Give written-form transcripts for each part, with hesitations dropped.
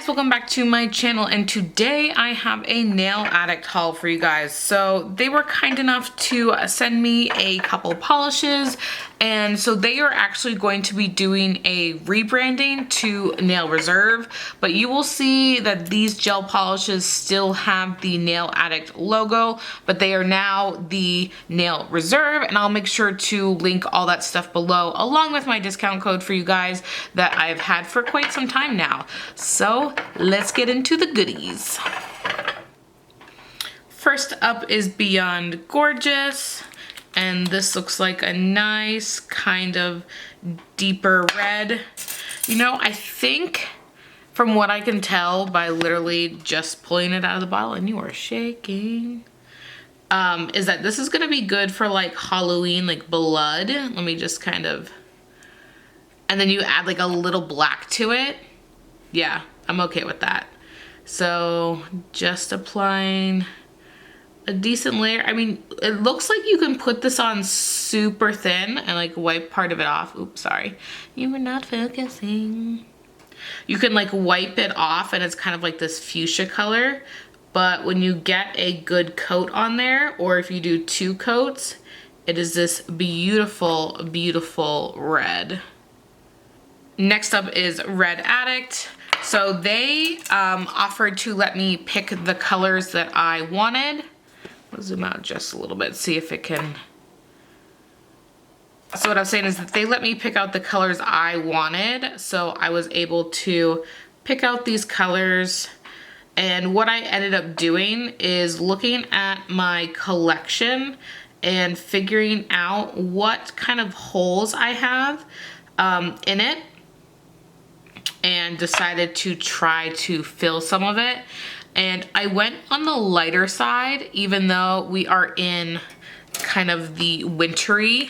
welcome back to my channel, and today I have a nail addict haul for you guys. So they were kind enough to send me a couple polishes, and so they are actually going to be doing a rebranding to Nail Reserve, but you will see that these gel polishes still have the Nail Addict logo, but they are now the Nail Reserve, and I'll make sure to link all that stuff below along with my discount code for you guys that I've had for quite some time now. So let's get into the goodies. First up is Beyond Gorgeous, and this looks like a nice kind of deeper red. You know, I think from what I can tell by literally just pulling it out of the bottle, and you are shaking, is that this is gonna be good for like Halloween, like blood. Let me just kind of, and then you add like a little black to it. Yeah, I'm okay with that. So just applying a decent layer. I mean, it looks like you can put this on super thin and like wipe part of it off. Oops, sorry. You were not focusing. You can like wipe it off and it's kind of like this fuchsia color. But when you get a good coat on there, or if you do 2 coats, it is this beautiful, beautiful red. Next up is Red Addict. So they offered to let me pick the colors that I wanted. I'll zoom out just a little bit, see if it can. So what I'm saying is that they let me pick out the colors I wanted. So I was able to pick out these colors. And what I ended up doing is looking at my collection and figuring out what kind of holes I have in it, and decided to try to fill some of it. And I went on the lighter side, even though we are in kind of the wintry.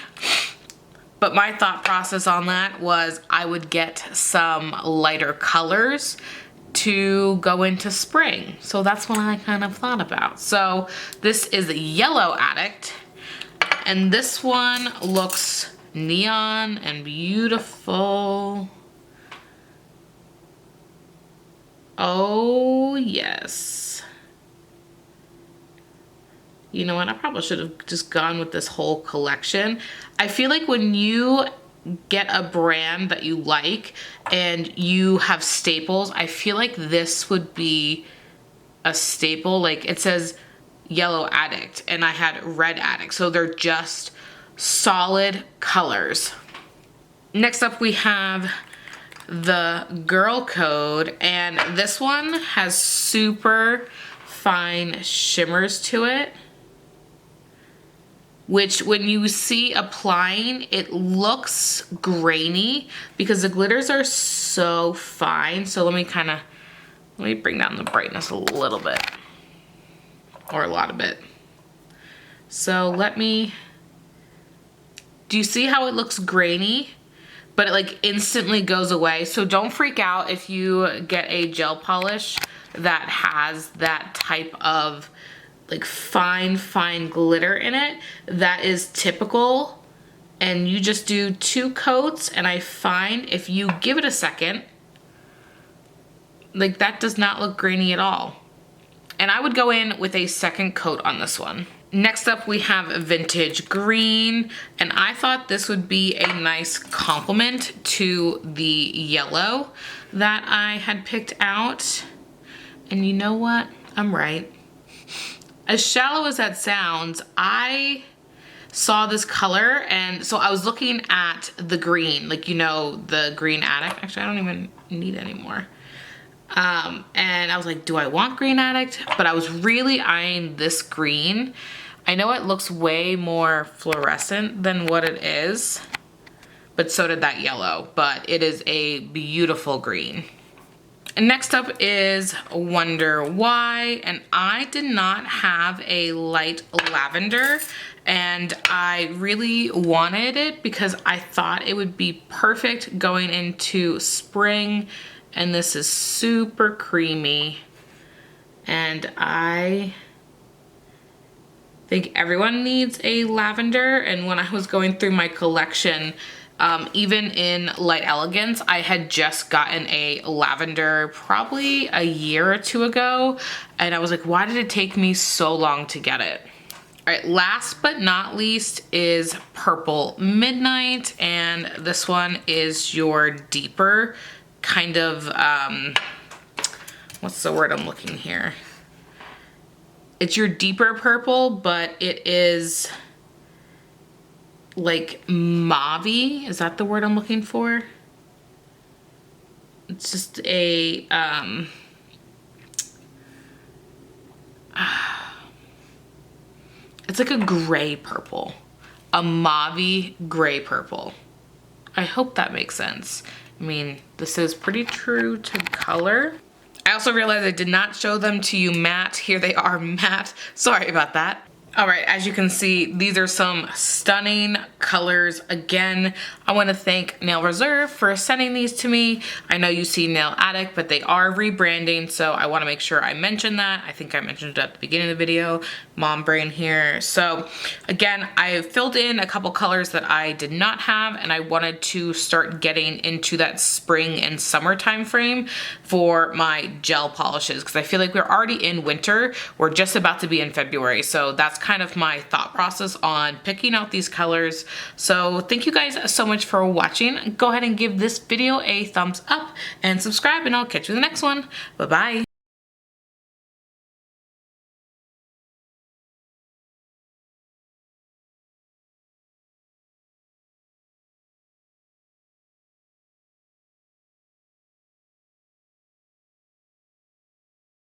But my thought process on that was I would get some lighter colors to go into spring. So that's what I kind of thought about. So this is Yellow Addict, and this one looks neon and beautiful. Oh yes. You know what, I probably should have just gone with this whole collection. I feel like when you get a brand that you like and you have staples, I feel like this would be a staple. Like it says Yellow Addict and I had Red Addict, so they're just solid colors. Next up we have the Girl Code, and this one has super fine shimmers to it, which when you see applying, it looks grainy because the glitters are so fine. So let me bring down the brightness a little bit, or a lot of it. So do you see how it looks grainy? But it like instantly goes away. So don't freak out if you get a gel polish that has that type of like fine glitter in it. That is typical, and you just do 2 coats, and I find if you give it a second, like that does not look grainy at all. And I would go in with a second coat on this one. Next up we have Vintage Green, and I thought this would be a nice complement to the yellow that I had picked out. And you know what? I'm right. As shallow as that sounds, I saw this color, and so I was looking at the green, like, you know, the Green Addict. Actually, I don't even need it anymore. And I was like, do I want Green Addict? But I was really eyeing this green. I know it looks way more fluorescent than what it is, but so did that yellow, but it is a beautiful green. And next up is Wonder Why, and I did not have a light lavender, and I really wanted it because I thought it would be perfect going into spring. And this is super creamy, and I think everyone needs a lavender. And when I was going through my collection, Even in Light Elegance, I had just gotten a lavender probably a year or two ago, and I was like, why did it take me so long to get it? All right, last but not least is Purple Midnight, and this one is your deeper kind of, what's the word I'm looking here? It's your deeper purple, but it is like mauve-y. Is that the word I'm looking for? It's just a, it's like a gray purple, a mauve gray purple. I hope that makes sense. I mean, this is pretty true to color. I also realized I did not show them to you matte. Here they are matte. Sorry about that. All right, as you can see, these are some stunning colors. Again, I want to thank Nail Reserve for sending these to me. I know you see Nail Addict, but they are rebranding, so I want to make sure I mention that. I think I mentioned it at the beginning of the video. Mom brain here. So again, I filled in a couple colors that I did not have, and I wanted to start getting into that spring and summer time frame for my gel polishes, because I feel like we're already in winter. We're just about to be in February, so that's kind of my thought process on picking out these colors. So thank you guys so much for watching. Go ahead and give this video a thumbs up and subscribe, and I'll catch you in the next one. Bye bye.